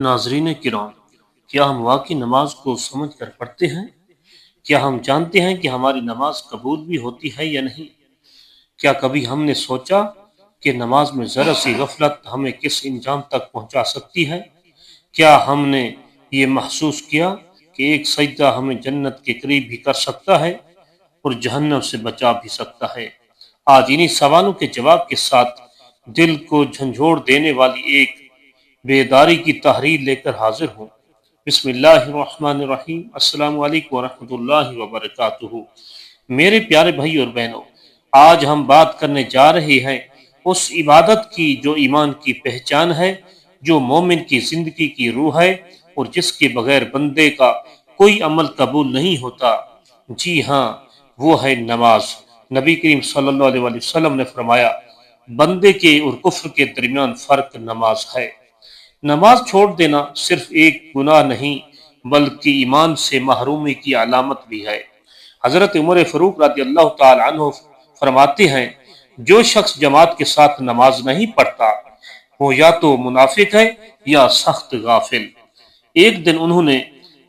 ناظرین کرام، کیا ہم واقعی نماز کو سمجھ کر پڑھتے ہیں؟ کیا ہم جانتے ہیں کہ ہماری نماز قبول بھی ہوتی ہے یا نہیں؟ کیا کبھی ہم نے سوچا کہ نماز میں ذرا سی غفلت ہمیں کس انجام تک پہنچا سکتی ہے؟ کیا ہم نے یہ محسوس کیا کہ ایک سجدہ ہمیں جنت کے قریب بھی کر سکتا ہے اور جہنم سے بچا بھی سکتا ہے؟ آج انہی سوالوں کے جواب کے ساتھ دل کو جھنجھوڑ دینے والی ایک بیداری کی تحریر لے کر حاضر ہوں۔ بسم اللہ الرحمن الرحیم۔ السلام علیکم ورحمۃ اللہ وبرکاتہ۔ میرے پیارے بھائی اور بہنوں، آج ہم بات کرنے جا رہے ہیں اس عبادت کی جو ایمان کی پہچان ہے، جو مومن کی زندگی کی روح ہے اور جس کے بغیر بندے کا کوئی عمل قبول نہیں ہوتا۔ جی ہاں، وہ ہے نماز۔ نبی کریم صلی اللہ علیہ وسلم نے فرمایا، بندے کے اور کفر کے درمیان فرق نماز ہے۔ نماز چھوڑ دینا صرف ایک گناہ نہیں بلکہ ایمان سے محرومی کی علامت بھی ہے۔ حضرت عمر فاروق رضی اللہ تعالی عنہ فرماتے ہیں، جو شخص جماعت کے ساتھ نماز نہیں پڑھتا وہ یا تو منافق ہے یا سخت غافل۔ ایک دن انہوں نے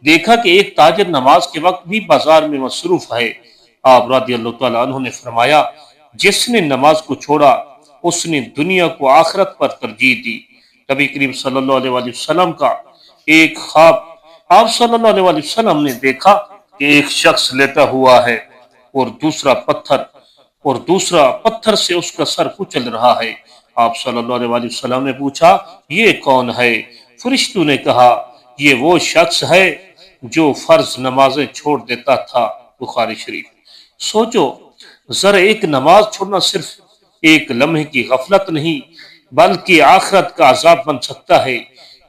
دیکھا کہ ایک تاجر نماز کے وقت بھی بازار میں مصروف ہے۔ آپ رضی اللہ تعالی عنہ نے فرمایا، جس نے نماز کو چھوڑا اس نے دنیا کو آخرت پر ترجیح دی۔ نبی کریم صلی اللہ علیہ وسلم کا ایک خواب، آپ صلی اللہ علیہ وسلم نے دیکھا کہ ایک شخص لیٹا ہوا ہے اور دوسرا پتھر سے اس کا سر کچل رہا ہے۔ آپ صلی اللہ علیہ وسلم نے پوچھا، یہ کون ہے؟ فرشتوں نے کہا، یہ وہ شخص ہے جو فرض نمازیں چھوڑ دیتا تھا۔ بخاری شریف۔ سوچو ذرا، ایک نماز چھوڑنا صرف ایک لمحے کی غفلت نہیں بلکہ آخرت کا عذاب بن سکتا ہے۔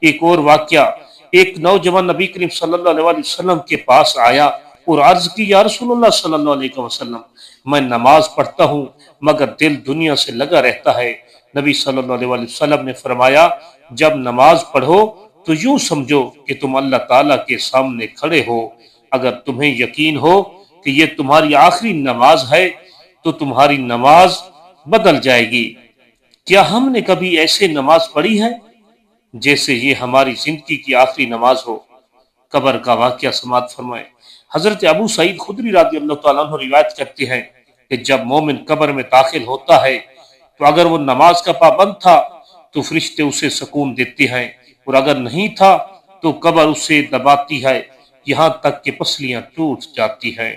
ایک اور واقعہ، ایک نوجوان نبی کریم صلی اللہ علیہ وسلم کے پاس آیا اور عرض کی، یا رسول اللہ صلی اللہ علیہ وسلم، میں نماز پڑھتا ہوں مگر دل دنیا سے لگا رہتا ہے۔ نبی صلی اللہ علیہ وسلم نے فرمایا، جب نماز پڑھو تو یوں سمجھو کہ تم اللہ تعالیٰ کے سامنے کھڑے ہو۔ اگر تمہیں یقین ہو کہ یہ تمہاری آخری نماز ہے تو تمہاری نماز بدل جائے گی۔ کیا ہم نے کبھی ایسے نماز پڑھی ہے جیسے یہ ہماری زندگی کی آخری نماز ہو؟ قبر کا واقعہ سماعت فرمائے۔ حضرت ابو سعید خدری رضی اللہ تعالیٰ عنہ روایت کرتے ہیں کہ جب مومن قبر میں داخل ہوتا ہے تو اگر وہ نماز کا پابند تھا تو فرشتے اسے سکون دیتے ہیں، اور اگر نہیں تھا تو قبر اسے دباتی ہے یہاں تک کہ پسلیاں ٹوٹ جاتی ہیں۔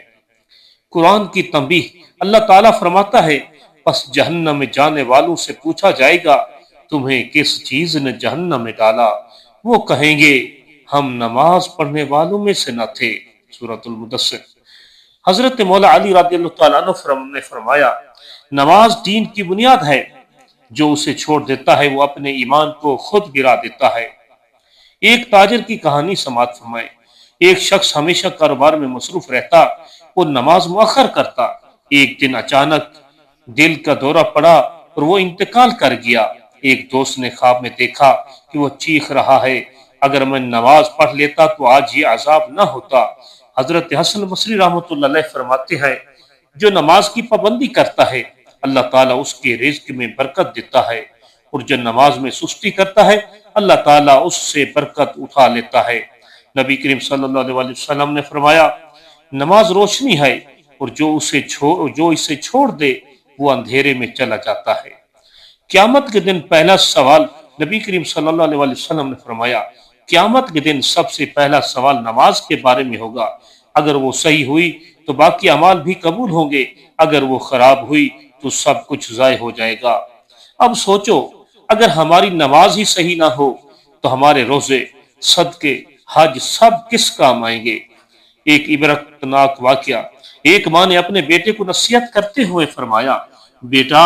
قرآن کی تنبیہ، اللہ تعالیٰ فرماتا ہے، پس جہنم میں جانے والوں سے پوچھا جائے گا، تمہیں کس چیز نے جہنم میں ڈالا؟ وہ کہیں گے، ہم نماز پڑھنے والوں میں سے نہ تھے۔ سورۃ المدثر۔ حضرت مولا علی رضی اللہ تعالیٰ عنہ نے فرمایا، نماز دین کی بنیاد ہے، جو اسے چھوڑ دیتا ہے وہ اپنے ایمان کو خود گرا دیتا ہے۔ ایک تاجر کی کہانی سماعت فرمائے۔ ایک شخص ہمیشہ کاروبار میں مصروف رہتا اور نماز مؤخر کرتا۔ ایک دن اچانک دل کا دورہ پڑا اور وہ انتقال کر گیا۔ ایک دوست نے خواب میں دیکھا کہ وہ چیخ رہا ہے، اگر میں نماز پڑھ لیتا تو آج یہ عذاب نہ ہوتا۔ حضرت حسن بصری رحمۃ اللہ علیہ فرماتے ہیں، جو نماز کی پابندی کرتا ہے اللہ تعالیٰ اس کے رزق میں برکت دیتا ہے، اور جو نماز میں سستی کرتا ہے اللہ تعالیٰ اس سے برکت اٹھا لیتا ہے۔ نبی کریم صلی اللہ علیہ وسلم نے فرمایا، نماز روشنی ہے اور جو اسے چھوڑ دے وہ اندھیرے میں چلا جاتا ہے۔ قیامت کے دن پہلا سوال، نبی کریم صلی اللہ علیہ وسلم نے فرمایا، قیامت کے دن سب سے پہلا سوال نماز کے بارے میں ہوگا۔ اگر وہ صحیح ہوئی تو باقی اعمال بھی قبول ہوں گے، اگر وہ خراب ہوئی تو سب کچھ ضائع ہو جائے گا۔ اب سوچو، اگر ہماری نماز ہی صحیح نہ ہو تو ہمارے روزے، صدقے، حج سب کس کام آئیں گے؟ ایک عبرتناک واقعہ، ایک ماں نے اپنے بیٹے کو نصیحت کرتے ہوئے فرمایا، بیٹا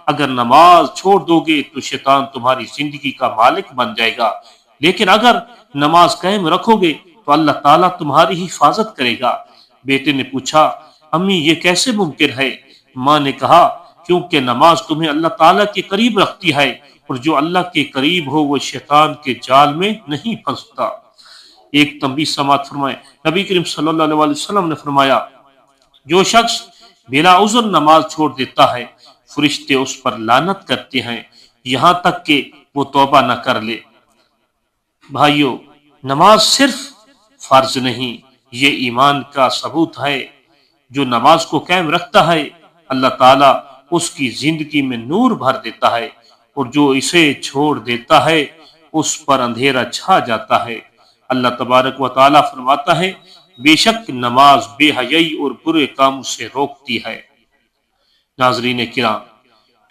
اگر نماز چھوڑ دو گے تو شیطان تمہاری زندگی کا مالک بن جائے گا، لیکن اگر نماز قائم رکھو گے تو اللہ تعالیٰ تمہاری حفاظت کرے گا۔ بیٹے نے پوچھا، امی یہ کیسے ممکن ہے؟ ماں نے کہا، کیونکہ نماز تمہیں اللہ تعالیٰ کے قریب رکھتی ہے، اور جو اللہ کے قریب ہو وہ شیطان کے جال میں نہیں پھنستا۔ ایک تنبیہ سماعت فرمائے۔ نبی کریم صلی اللہ علیہ وسلم نے فرمایا، جو شخص بلا عذر نماز چھوڑ دیتا ہے فرشتے اس پر لعنت کرتے ہیں یہاں تک کہ وہ توبہ نہ کر لے۔ بھائیوں، نماز صرف فرض نہیں، یہ ایمان کا ثبوت ہے۔ جو نماز کو قائم رکھتا ہے اللہ تعالیٰ اس کی زندگی میں نور بھر دیتا ہے، اور جو اسے چھوڑ دیتا ہے اس پر اندھیرا چھا جاتا ہے۔ اللہ تبارک و تعالیٰ فرماتا ہے، بے شک نماز بے حیائی اور برے کاموں سے روکتی ہے۔ ناظرین کرام،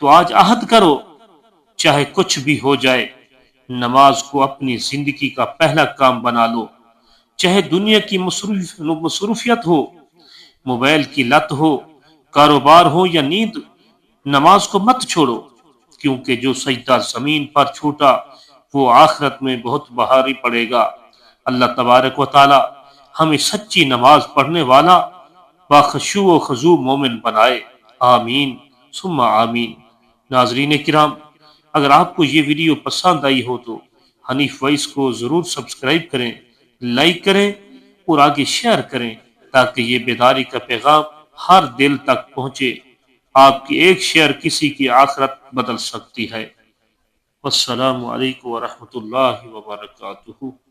تو آج عہد کرو، چاہے کچھ بھی ہو جائے، نماز کو اپنی زندگی کا پہلا کام بنا لو۔ چاہے دنیا کی مصروفیت ہو، موبائل کی لت ہو، کاروبار ہو یا نیند، نماز کو مت چھوڑو، کیونکہ جو سجدہ زمین پر چھوٹا وہ آخرت میں بہت بھاری پڑے گا۔ اللہ تبارک و تعالی ہمیں سچی نماز پڑھنے والا باخشوع و خضوع مومن بنائے، آمین ثم آمین۔ ناظرین کرام، اگر آپ کو یہ ویڈیو پسند آئی ہو تو حنیف وائس کو ضرور سبسکرائب کریں، لائک کریں اور آگے شیئر کریں، تاکہ یہ بیداری کا پیغام ہر دل تک پہنچے۔ آپ کی ایک شیئر کسی کی آخرت بدل سکتی ہے۔ والسلام علیکم ورحمۃ اللہ وبرکاتہ۔